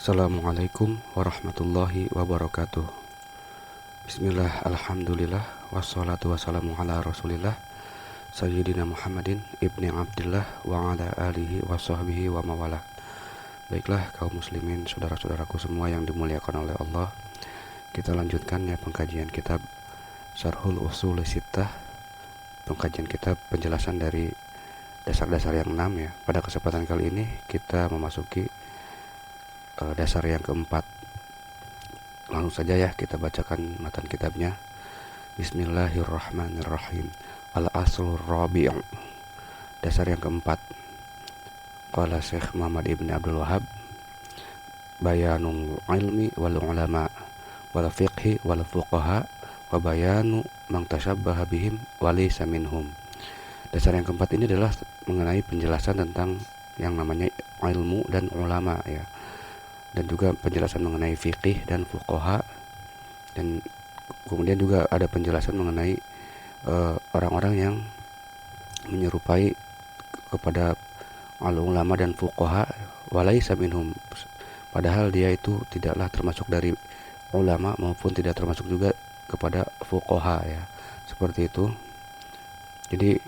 Assalamualaikum warahmatullahi wabarakatuh. Bismillah, alhamdulillah, wassalatu wassalamu ala rasulillah Sayyidina Muhammadin ibni Abdillah wa ala alihi wa sahbihi wa mawalah. Baiklah kaum muslimin, saudara-saudaraku semua yang dimuliakan oleh Allah, kita lanjutkan ya pengkajian kitab Syarhul Ushul Sittah, pengkajian kitab penjelasan dari dasar-dasar yang 6 ya. Pada kesempatan kali ini kita memasuki dasar yang keempat. Langsung saja ya kita bacakan matan kitabnya. Bismillahirrahmanirrahim. Al-aslur rabi', dasar yang keempat. Qala Syekh Muhammad ibn Abdul Wahhab, bayanul ilmi wal ulama wal fiqhi wal fuqaha wa bayanu man tashabbaha bihim wa laysa minhum. Dasar yang keempat ini adalah mengenai penjelasan tentang yang namanya ilmu dan ulama ya, dan juga penjelasan mengenai fikih dan fuqaha, dan kemudian juga ada penjelasan mengenai orang-orang yang menyerupai kepada ulama dan fuqaha walaysa minhum, padahal dia itu tidaklah termasuk dari ulama maupun tidak termasuk juga kepada fuqaha ya, seperti itu. Jadi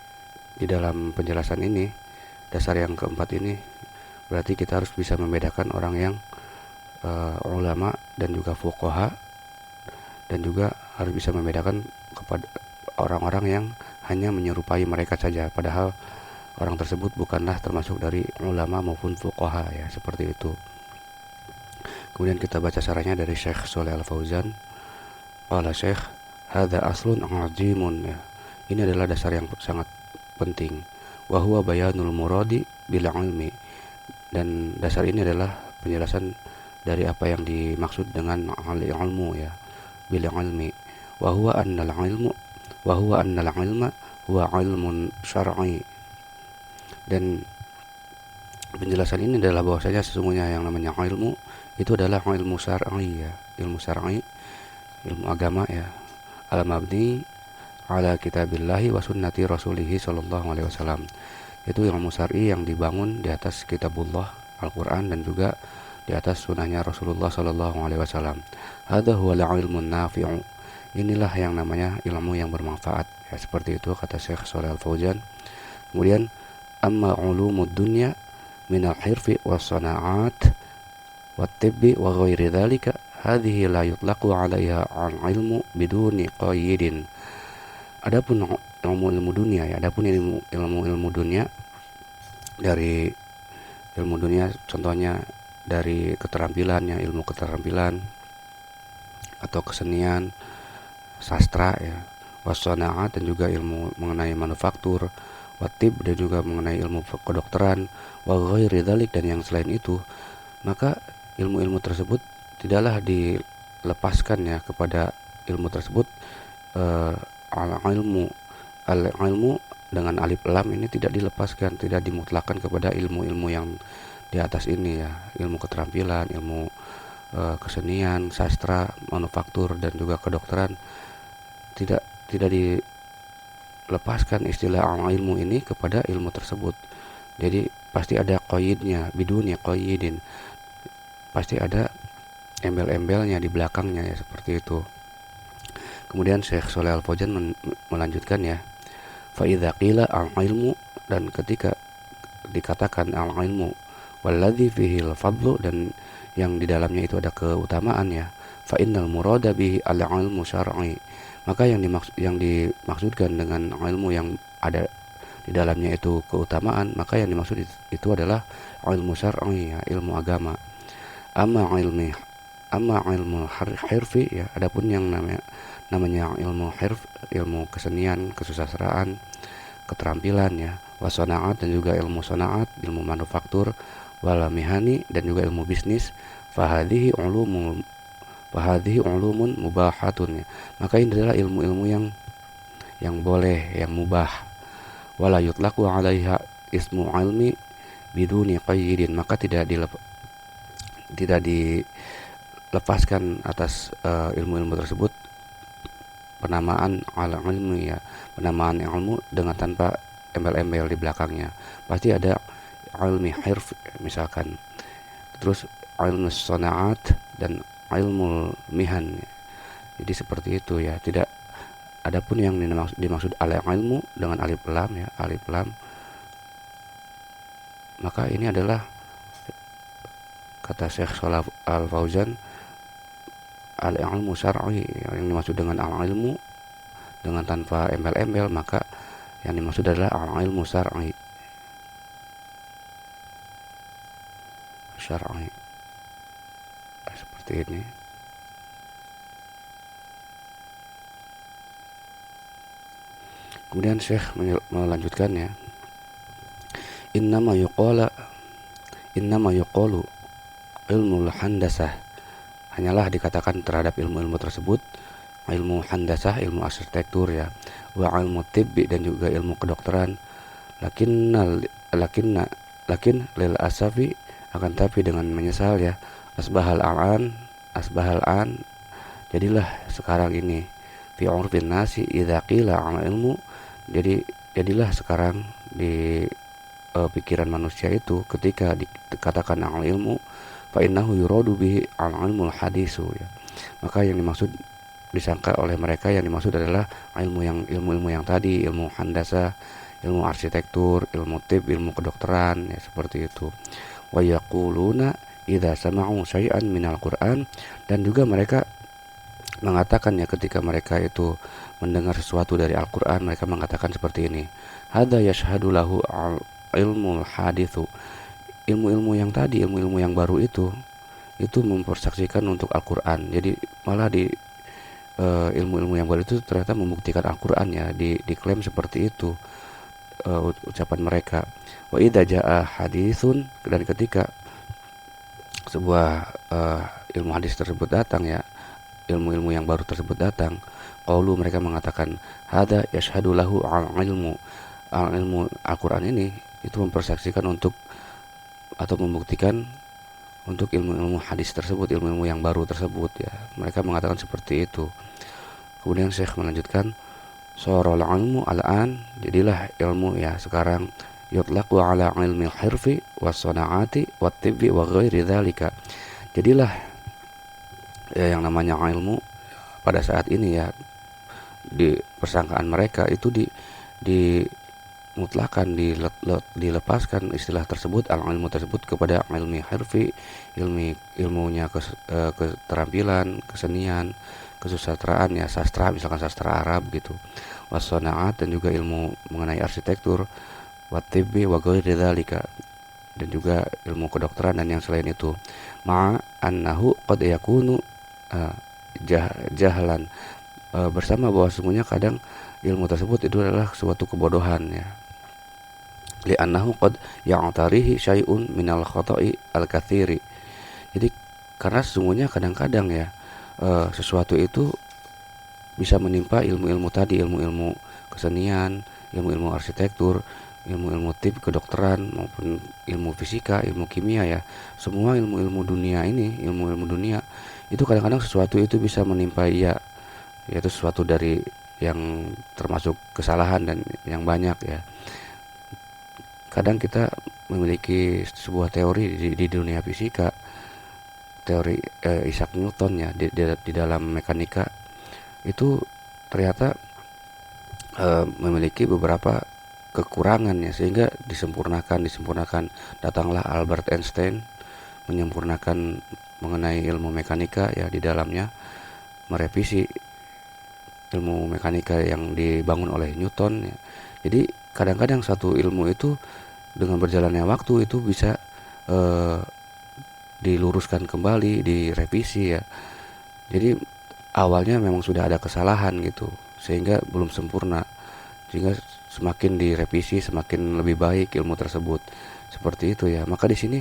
di dalam penjelasan ini, dasar yang keempat ini berarti kita harus bisa membedakan orang yang ulama dan juga fuqaha, dan juga harus bisa membedakan kepada orang-orang yang hanya menyerupai mereka saja, padahal orang tersebut bukanlah termasuk dari ulama maupun fuqaha ya, seperti itu. Kemudian kita baca syarahnya dari Syekh Shalih Al Fauzan. Qala Syekh, hadza aslun azimun ya. Ini adalah dasar yang sangat penting. Wa huwa bayanul muradi bil ilmi. Dan dasar ini adalah penjelasan dari apa yang dimaksud dengan ilmu ya, bil ilmi. Wa huwa annal ilma huwa ilmun syar'i. Dan penjelasan ini adalah bahwasanya sesungguhnya yang namanya ilmu itu adalah ilmu syar'i ya, ilmu syar'i, ilmu agama ya, al-mabni ala kitabillahi wa sunnati rasulih sallallahu alaihi wasallam. Itu ilmu syar'i yang dibangun di atas kitabullah Al-Qur'an dan juga di atas sunnahnya Rasulullah sallallahu alaihi wasallam. Hadza huwal ilmun nafi'u. Inilah yang namanya ilmu yang bermanfaat ya, seperti itu kata Syekh Shalih Al Fauzan. Kemudian amma ulumud dunya min al-hirfi was sana'at wat tibbi wa ghairi dzalika hadhihi la yutlaqu 'alaiha al-ilmu biduni qayyidin. Adapun ilmu dunia ya, adapun ilmu dunia, dari ilmu dunia contohnya dari keterampilannya, ilmu keterampilan atau kesenian, sastra ya, wasanaat dan juga ilmu mengenai manufaktur, watib dan juga mengenai ilmu kedokteran, wa ghairi dzalik dan yang selain itu, maka ilmu-ilmu tersebut tidaklah dilepaskan ya kepada ilmu tersebut. Al-ilmu dengan alif lam ini tidak dilepaskan, tidak dimutlakan kepada ilmu-ilmu yang di atas ini ya, ilmu keterampilan, ilmu kesenian, sastra, manufaktur dan juga kedokteran, tidak dilepaskan istilah ilmu ini kepada ilmu tersebut. Jadi pasti ada qayyidnya, biduni qayyidin, pasti ada embel-embelnya di belakangnya ya, seperti itu. Kemudian Syekh Shalih Al Fauzan melanjutkan ya, fa idza qila al-ilmu, dan ketika dikatakan al-ilmu walladzi fihi al-fadlu, dan yang di dalamnya itu ada keutamaan ya, fa innal murada bihi al-ilmu syar'i, maka yang dimaksudkan dengan ilmu yang ada di dalamnya itu keutamaan, maka yang dimaksud itu adalah ilmu syar'i ya, ilmu agama. Amma ilmu hirfi ya, adapun yang namanya ilmu hirf, ilmu kesenian, kesusastraan, keterampilan ya, wasanaat dan juga ilmu sanaat, ilmu manufaktur, wala mihani dan juga ilmu bisnis, fahadhihi ulumun mubahatun ya, maka ini adalah ilmu-ilmu yang boleh, yang mubah. Wala yutlaqu 'alaiha ismu ilmi biduni qayyidin, maka tidak dilepaskan atas ilmu-ilmu tersebut penamaan al-ilmi ya, penamaan ilmu dengan tanpa embel-embel di belakangnya. Pasti ada ilmi hirf misalkan. terus ilmu sana'at dan ilmu mihan. Jadi seperti itu ya. Tidak adapun yang dimaksud al ilmu dengan alif lam ya, alif lam, maka ini adalah kata Syekh Shalal Al Fauzan al ilmu syar'i, yang dimaksud dengan al ilmu dengan tanpa embel-embel, maka yang dimaksud adalah al ilmu syar'i. Syar'i seperti ini. Kemudian Syekh melanjutkan ya, innama yuqalu ilmu handasah, hanyalah dikatakan terhadap ilmu-ilmu tersebut ilmu handasah, ilmu arsitektur ya, wa ilmu tibbi, dan juga ilmu kedokteran. Lakin lil asafi, akan tapi dengan menyesal ya, asbahal an, jadilah sekarang ini fi urfin nasi idza qila al ilmu, jadilah sekarang di pikiran manusia itu ketika dikatakan al ilmu, fa innahu yuradu bihi al ilmul hadisu ya, maka yang dimaksud, disangka oleh mereka yang dimaksud adalah ilmu-ilmu yang tadi, ilmu handasa, ilmu arsitektur, ilmu tib, ilmu kedokteran ya, seperti itu. Wa yaquluna idza sama'u syai'an minal Qur'an, dan juga mereka mengatakan ya, ketika mereka itu mendengar sesuatu dari Al-Qur'an, mereka mengatakan seperti ini, hadza yashhadu lahu ilmul hadithu, ilmu-ilmu yang tadi, ilmu-ilmu yang baru itu mempersaksikan untuk Al-Qur'an. Jadi malah di ilmu-ilmu yang baru itu ternyata membuktikan Al-Qur'an ya, diklaim seperti itu ucapan mereka. Wa idza jaa haditsun, dan ketika sebuah ilmu hadis tersebut datang ya, ilmu-ilmu yang baru tersebut datang, qaulu, mereka mengatakan, hadza yashhadu lahu al-ilmu, ilmu Al-Qur'an ini itu mempersaksikan untuk atau membuktikan untuk ilmu-ilmu hadis tersebut, ilmu-ilmu yang baru tersebut ya. Mereka mengatakan seperti itu. Kemudian Syekh melanjutkan, sorol ilmu al-an, jadilah ilmu ya sekarang, yutlaqu ala ilmi hirfi was sana'ati wat tibbi wa ghairi dzalika, jadilah ya yang namanya ilmu pada saat ini ya, di persangkaan mereka itu mutlakan dilepaskan istilah tersebut, ilmu tersebut, kepada ilmu harfi, ilmunya keterampilan, kesenian, kesusastraan ya, sastra, misalkan sastra Arab gitu, wasanaat, dan juga ilmu mengenai arsitektur, watibbi wa ghairi dzalika, dan juga ilmu kedokteran dan yang selain itu, ma annahu qad yakunu jahlan, bersama bahwa sesungguhnya kadang ilmu tersebut itu adalah suatu kebodohan ya, li'annahu qad ya'tarihi syai'un minal khata'i al-katsiri, jadi karena sesungguhnya kadang-kadang ya sesuatu itu bisa menimpa ilmu-ilmu tadi, ilmu-ilmu kesenian, ilmu-ilmu arsitektur, ilmu-ilmu tip, kedokteran, maupun ilmu fisika, ilmu kimia ya, semua ilmu-ilmu dunia ini, ilmu-ilmu dunia itu kadang-kadang sesuatu itu bisa menimpa ia, yaitu sesuatu dari yang termasuk kesalahan dan yang banyak ya. Kadang kita memiliki sebuah teori di dunia fisika, teori Isaac Newton ya, di dalam mekanika itu ternyata memiliki beberapa kekurangan ya, sehingga disempurnakan. Datanglah Albert Einstein menyempurnakan mengenai ilmu mekanika ya, di dalamnya merevisi ilmu mekanika yang dibangun oleh Newton ya. Jadi kadang-kadang satu ilmu itu dengan berjalannya waktu itu bisa diluruskan kembali, direvisi ya. Jadi awalnya memang sudah ada kesalahan gitu, sehingga belum sempurna, sehingga semakin direvisi semakin lebih baik ilmu tersebut, seperti itu ya. Maka di sini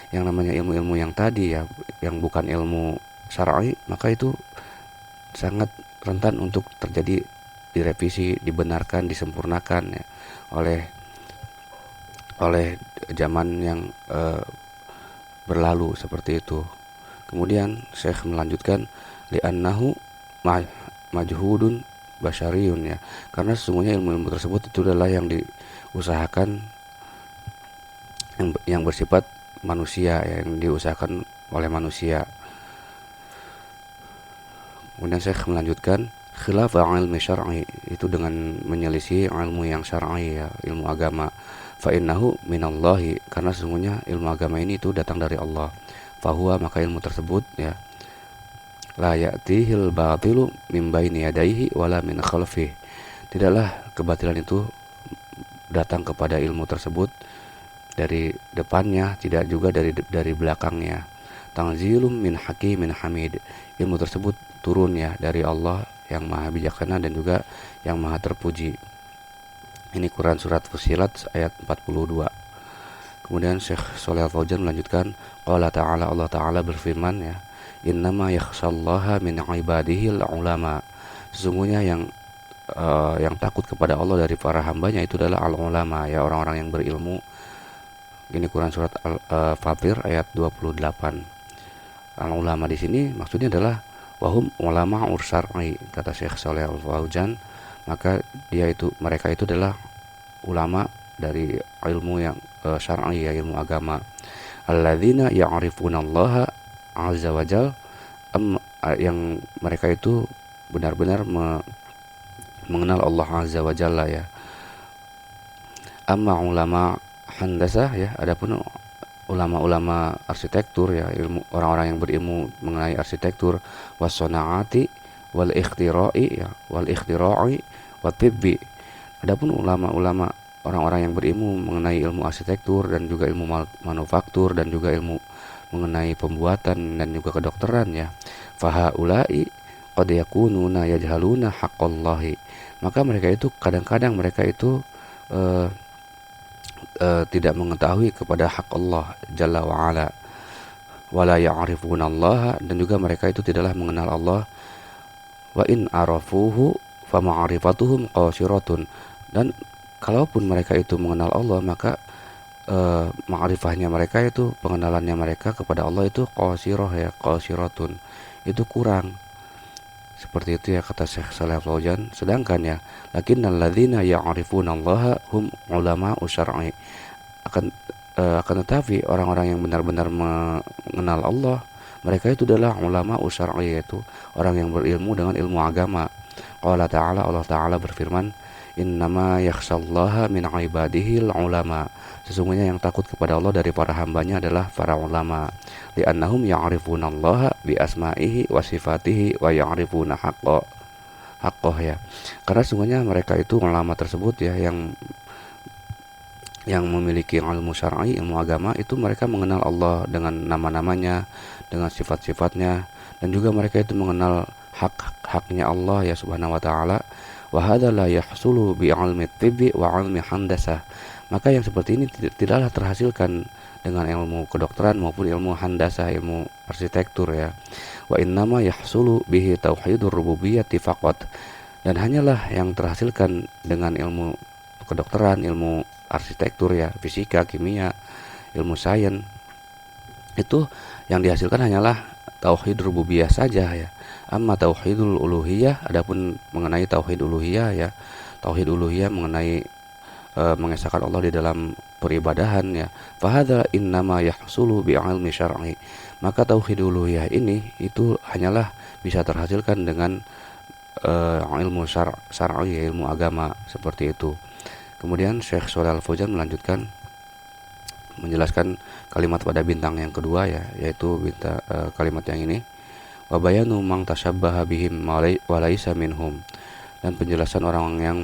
yang namanya ilmu-ilmu yang tadi ya, yang bukan ilmu syar'i, maka itu sangat rentan untuk terjadi direvisi, dibenarkan, disempurnakan ya, oleh zaman yang berlalu, seperti itu. Kemudian Syekh melanjutkan, li'annahu majhudun basyariyun ya, karena sesungguhnya ilmu-ilmu tersebut itu adalah yang diusahakan, yang bersifat manusia yang diusahakan oleh manusia. Kemudian saya melanjutkan khilaf ilmi syar'i, itu dengan menyelisih ilmu yang syar'i ya, ilmu agama. Fa innahu minallahi, karena sesungguhnya ilmu agama ini itu datang dari Allah. Fahuwa, maka ilmu tersebut ya, la ya'tihil batilu min baini yadayhi wala min khalfih. Tidaklah kebatilan itu datang kepada ilmu tersebut dari depannya, tidak juga dari belakangnya. Tanzilum min hakimin hamid. Ilmu tersebut turun ya dari Allah yang maha bijaksana dan juga yang maha terpuji. Ini Quran surat Fussilat ayat 42. Kemudian Syekh Shalih Al Fauzan melanjutkan, qala ta'ala, Allah Ta'ala berfirman ya, innama yakhshallaha min ibadihil ulama. Sesungguhnya yang takut kepada Allah dari para hambanya itu adalah al-ulama ya, orang-orang yang berilmu. Ini Quran surat Fatir ayat 28. Al-ulama di sini maksudnya adalah wahum ulama ursar'i, kata Syekh Shalih Al Fauzan, maka mereka itu adalah ulama dari ilmu yang syar'i ya, ilmu agama. Alladzina ya'rifunallaha azza wajal, yang mereka itu benar-benar mengenal Allah azza wajalla ya. Amma ulama handasah ya, adapun ulama-ulama arsitektur ya, ilmu orang-orang yang berilmu mengenai arsitektur, wasanaati wal ikhtira'i ya, wal ikhtira'i wat tibbi. Adapun ulama-ulama orang-orang yang berilmu mengenai ilmu arsitektur dan juga ilmu manufaktur dan juga ilmu mengenai pembuatan dan juga kedokteran ya, fahaula'i qad yakununa yajhaluna haqqallahi. Maka mereka itu kadang-kadang mereka itu tidak mengetahui kepada hak Allah Jalla wa'ala, wala ya'rifunallaha, dan juga mereka itu tidaklah mengenal Allah. Wa in arafuhu fa ma'rifatuhum qasiratun, dan kalaupun mereka itu mengenal Allah, maka ma'rifahnya mereka itu, pengenalannya mereka kepada Allah itu qasirah ya, qasiratun, itu kurang. Seperti itu ya kata Syekh Shalih Al Fauzan. Sedangkan ya, lakinnal ladzina ya'rifunallaha hum ulama syar'i, akan tetapi orang-orang yang benar-benar mengenal Allah, mereka itu adalah ulama syar'i, yaitu orang yang berilmu dengan ilmu agama. Qala ta'ala, Allah Ta'ala berfirman, innama yakhshallaha min ibadihil ulama. Sesungguhnya yang takut kepada Allah dari para hambanya adalah para ulama. Li'annahum ya'rifunallaha bi asma'ihi wa sifatihi wa ya'rifuna haqqah ya. Karena sesungguhnya mereka itu ulama tersebut ya, yang memiliki ilmu syar'i, ilmu agama, itu mereka mengenal Allah dengan nama-namanya, dengan sifat-sifatnya, dan juga mereka itu mengenal hak-haknya Allah ya subhanahu wa ta'ala. Wa hadza la yahsulu bi ilmi tibbi wa ilmi handasah. Maka yang seperti ini tidaklah terhasilkan dengan ilmu kedokteran maupun ilmu handasah, ilmu arsitektur ya. Wa innama yahsulu bihi tauhidur rububiyyati faqat. Dan hanyalah yang terhasilkan dengan ilmu kedokteran, ilmu arsitektur ya, fisika, kimia, ilmu sains, itu yang dihasilkan hanyalah tauhid rububiyah saja ya. Amma tauhidul uluhiyah, adapun mengenai tauhid uluhiyah ya, tauhid uluhiyah mengenai mengesahkan Allah di dalam peribadahan ya, fahadza innama yahsulu bi ilmi syar'i. Maka tauhid uluhiyah ini itu hanyalah bisa terhasilkan dengan ilmu syar'i, ilmu agama, seperti itu. Kemudian Syekh Shalih Al Fauzan melanjutkan menjelaskan kalimat pada bintang yang kedua ya, yaitu kalimat yang ini, wa bayanu man tashabbaha bihim wa laisa minhum, dan penjelasan orang yang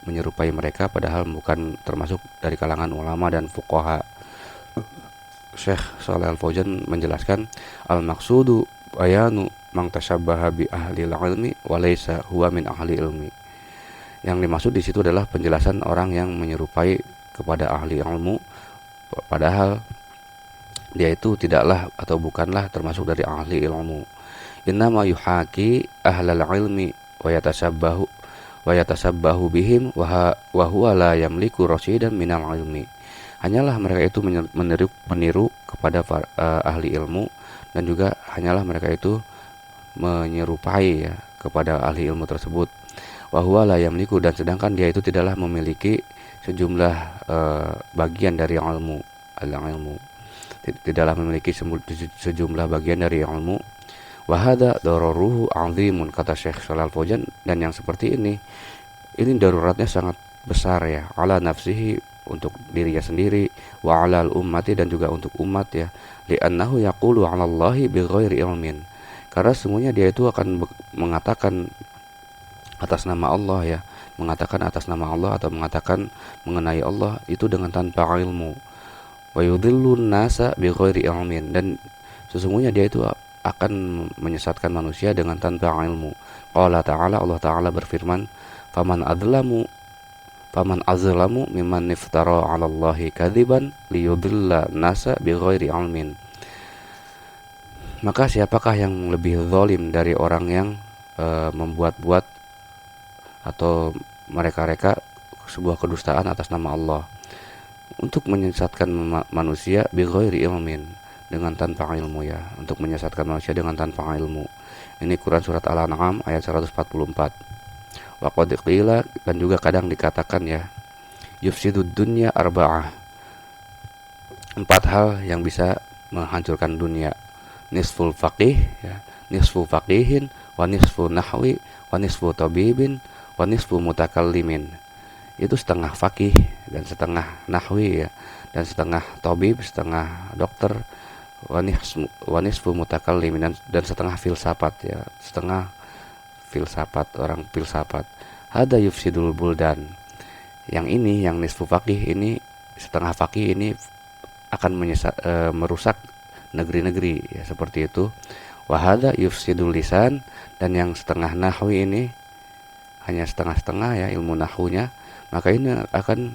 menyerupai mereka padahal bukan termasuk dari kalangan ulama dan fuqaha. Syekh Shalih Al Fauzan menjelaskan, al maqsudu bayanu man tashabbaha bi ahli ilmi wa laisa huwa min ahli ilmi. Yang dimaksud di situ adalah penjelasan orang yang menyerupai kepada ahli ilmu padahal dia itu tidaklah atau bukanlah termasuk dari ahli ilmu. Innama yuhaki ahlal ilmi wa yatasabbahu bihim wa huwa la yamliku rasyidan minal ilmi. Hanyalah mereka itu meniru kepada ahli ilmu, dan juga hanyalah mereka itu menyerupai ya kepada ahli ilmu tersebut. Wa huwa la yamliku, dan sedangkan dia itu tidaklah memiliki sejumlah bagian dari ilmu. tidaklah memiliki sejumlah bagian dari ilmu. Wa hadza dararuhu 'azimun, kata Syekh Shalal Fauzan, dan yang seperti ini daruratnya sangat besar ya, ala nafsihi, untuk dirinya sendiri, wa alal ummati, dan juga untuk umat ya, li'annahu yaqulu 'ala Allahi bighairi ilmin, karena sesungguhnya dia itu akan mengatakan atas nama Allah ya, mengatakan atas nama Allah atau mengatakan mengenai Allah itu dengan tanpa ilmu. Wa yudhillun nasa bighairi ilmin, dan sesungguhnya dia itu akan menyesatkan manusia dengan tanpa ilmu. Qala ta'ala, Allah Ta'ala berfirman, faman azlamu mimman iftara 'ala Allahi kadziban liyudilla nasa bighairi ilmin. Maka siapakah yang lebih zalim dari orang yang membuat-buat atau mereka-reka sebuah kedustaan atas nama Allah untuk menyesatkan manusia bighairi ilmin, dengan tanpa ilmu ya, untuk menyesatkan manusia dengan tanpa ilmu. Ini Quran surat Al-An'am ayat 144. Wa qad qila, dan juga kadang dikatakan ya, yufsidud dunya arba'ah, 4 hal yang bisa menghancurkan dunia. Nisful faqih ya, nisfu faqihin, wa nisfu nahwi, wa nisfu tabibin, wa nisfu mutakallimin. Itu setengah faqih dan setengah nahwi ya, dan setengah tabib, setengah dokter, wa nisfu mutakallimin, dan setengah filsafat ya, setengah filsafat, orang filsafat. Hada yufsidul buldan, yang ini, yang nisfu faqih ini, setengah faqih ini akan merusak negeri-negeri ya, seperti itu. Wa hada yufsidul lisan, dan yang setengah nahwi ini hanya setengah-setengah ya ilmu nahwunya, maka ini akan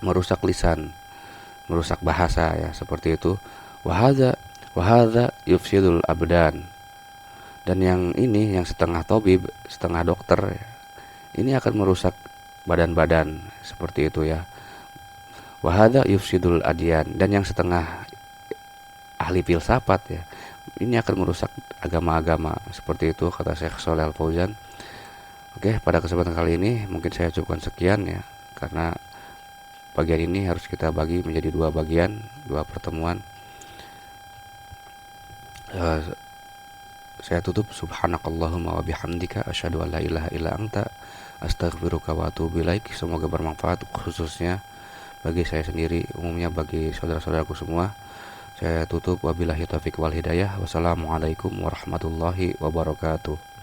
merusak lisan, merusak bahasa ya, seperti itu. Wa hadza yufsidul abdan, dan yang ini, yang setengah tabib, setengah dokter ya, ini akan merusak badan-badan, seperti itu ya. Wa hadza yufsidul adyan, dan yang setengah ahli filsafat ya, ini akan merusak agama-agama, seperti itu kata Syekh Shalal Fauzan. Oke, pada kesempatan kali ini mungkin saya cukupkan sekian ya, karena bagian ini harus kita bagi menjadi 2 bagian, 2 pertemuan. Saya tutup, subhanakallahumma wa bihamdika asyhadu an la ilaha illa anta astaghfiruka wa atubu ilaik. Semoga bermanfaat, khususnya bagi saya sendiri, umumnya bagi saudara-saudaraku semua. Saya tutup, wabillahi taufiq wal hidayah. Wassalamualaikum warahmatullahi wabarakatuh.